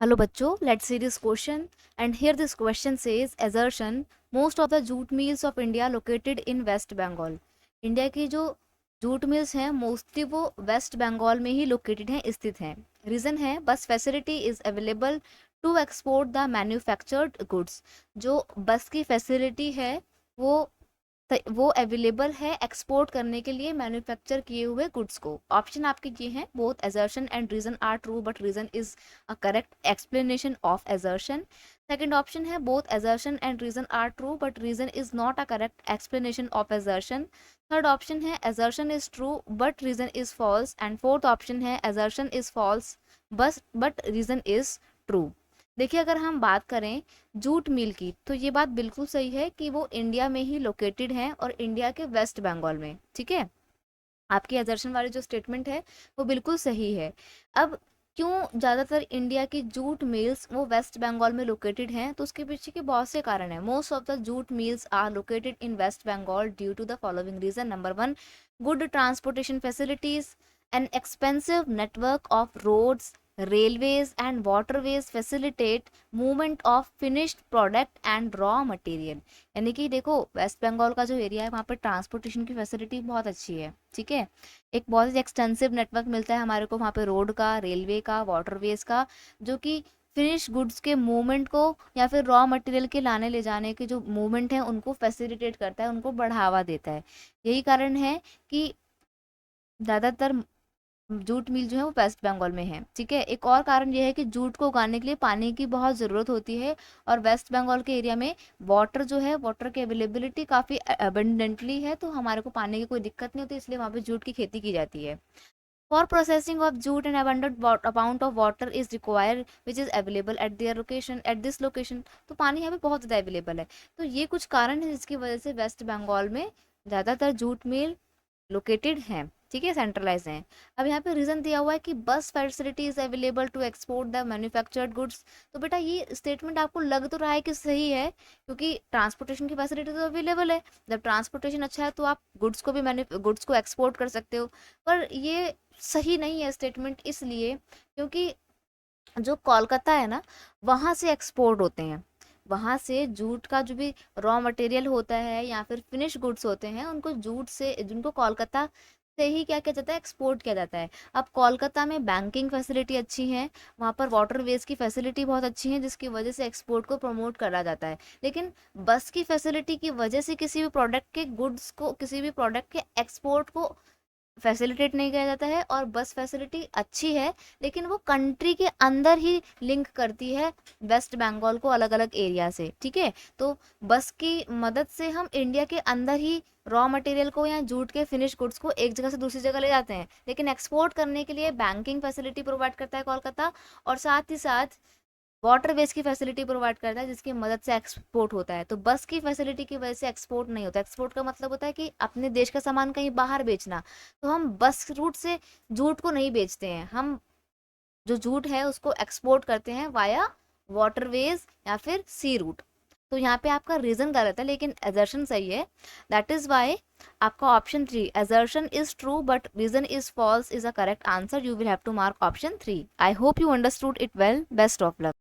Hello बच्चों, let's see this question and here this question says assertion most of the jute mills of India located in West Bengal. India की जो jute mills हैं mostly वो वेस्ट बंगाल में ही located हैं, स्थित हैं. रीजन है बस facility is available to export the manufactured goods. जो बस की फैसिलिटी है वो वो अवेलेबल है एक्सपोर्ट करने के लिए मैन्युफैक्चर किए हुए गुड्स को. ऑप्शन आपके ये हैं both assertion and reason are true but reason is a correct explanation of assertion. Second option है both assertion and reason are true but reason is not a correct explanation of assertion. Third option है assertion is true but reason is false and fourth option है assertion is false but reason is true. देखिए अगर हम बात करें jute mill की तो ये बात बिल्कुल सही है कि वो इंडिया में ही लोकेटेड है और इंडिया के वेस्ट बंगाल में. ठीक है, आपकी असर्शन वाली जो स्टेटमेंट है वो बिल्कुल सही है. अब क्यों ज़्यादातर इंडिया की जूट मिल्स वो वेस्ट बंगाल में लोकेटेड हैं, तो उसके पीछे के बहुत से कारण हैं. Most of the jute mills are located in West Bengal due to the following reason. Number one, good transportation facilities. An expensive network of roads, railways and waterways facilitate movement of finished product and raw material. यानी कि देखो waste Bengal का जो area है वहाँ पर transportation की facility बहुत अच्छी है. ठीक है, एक बहुत ही एक्सटेंसिव नेटवर्क मिलता है हमारे को वहाँ पे रोड का, रेलवे का, वाटरवेज का, जो कि फिनिश गुड्स के मूवमेंट को या फिर रॉ मटेरियल के लाने ले जाने के जो मूवमेंट है उनको फैसिलिटेट करता है, उनको बढ़ावा देता है. यही कारण है कि ज़्यादातर जूट मिल जो है वो वेस्ट बंगाल में है. ठीक है, एक और कारण ये है कि जूट को उगाने के लिए पानी की बहुत ज़रूरत होती है और वेस्ट बंगाल के एरिया में वाटर जो है, वाटर की अवेलेबिलिटी काफ़ी अबंडेंटली है, तो हमारे को पानी की कोई दिक्कत नहीं होती, इसलिए वहाँ पे जूट की खेती की जाती है. For processing of jute and abundant amount of water is required which is available at their location at this location. तो पानी यहाँ पे बहुत ज़्यादा अवेलेबल है. तो ये कुछ कारण है जिसकी वजह से वेस्ट बंगाल में ज़्यादातर जूट मिल लोकेटेड हैं. ठीक है, सेंट्रलाइज हैं. अब यहाँ पे रीजन दिया हुआ है कि बस facility is available to export the manufactured goods. तो बेटा ये स्टेटमेंट आपको लग तो रहा है कि सही है, क्योंकि ट्रांसपोर्टेशन की फैसिलिटी तो अवेलेबल है. जब ट्रांसपोर्टेशन अच्छा है तो आप गुड्स को भी गुड्स को एक्सपोर्ट कर सकते हो. पर ये सही नहीं है स्टेटमेंट, इसलिए क्योंकि जो कोलकाता है ना वहाँ से एक्सपोर्ट होते हैं. वहाँ से जूट का जो भी रॉ मटेरियल होता है या फिर फिनिश गुड्स होते हैं उनको जूट से जिनको कोलकाता से ही क्या किया जाता है, एक्सपोर्ट किया जाता है. अब कोलकाता में बैंकिंग फैसिलिटी अच्छी है, वहाँ पर वाटरवेज की फैसिलिटी बहुत अच्छी है जिसकी वजह से एक्सपोर्ट को प्रमोट करा जाता है. लेकिन बस की फैसिलिटी की वजह से किसी भी प्रोडक्ट के गुड्स को, किसी भी प्रोडक्ट के एक्सपोर्ट को फैसिलिटेट नहीं किया जाता है. और बस फैसिलिटी अच्छी है लेकिन वो कंट्री के अंदर ही लिंक करती है वेस्ट बंगाल को अलग अलग एरिया से. ठीक है, तो बस की मदद से हम इंडिया के अंदर ही रॉ मटेरियल को या जूट के फिनिश गुड्स को एक जगह से दूसरी जगह ले जाते हैं. लेकिन एक्सपोर्ट करने के लिए बैंकिंग फैसिलिटी प्रोवाइड करता है कोलकाता, और साथ ही साथ वाटरवेज की फैसिलिटी प्रोवाइड करता है जिसकी मदद से एक्सपोर्ट होता है. तो बस की फैसिलिटी की वजह से एक्सपोर्ट नहीं होता. एक्सपोर्ट का मतलब होता है कि अपने देश का सामान कहीं बाहर बेचना. तो हम बस रूट से जूट को नहीं बेचते हैं, हम जो जूट है उसको एक्सपोर्ट करते हैं वाया वाटरवेज या फिर सी रूट. तो यहाँ पे आपका रीजन गलत है लेकिन एजर्शन सही है. दैट इज वाई आपका option three assertion is true but reason is false is a correct answer. You will have to mark option three. I hope you understood it well. Best of luck.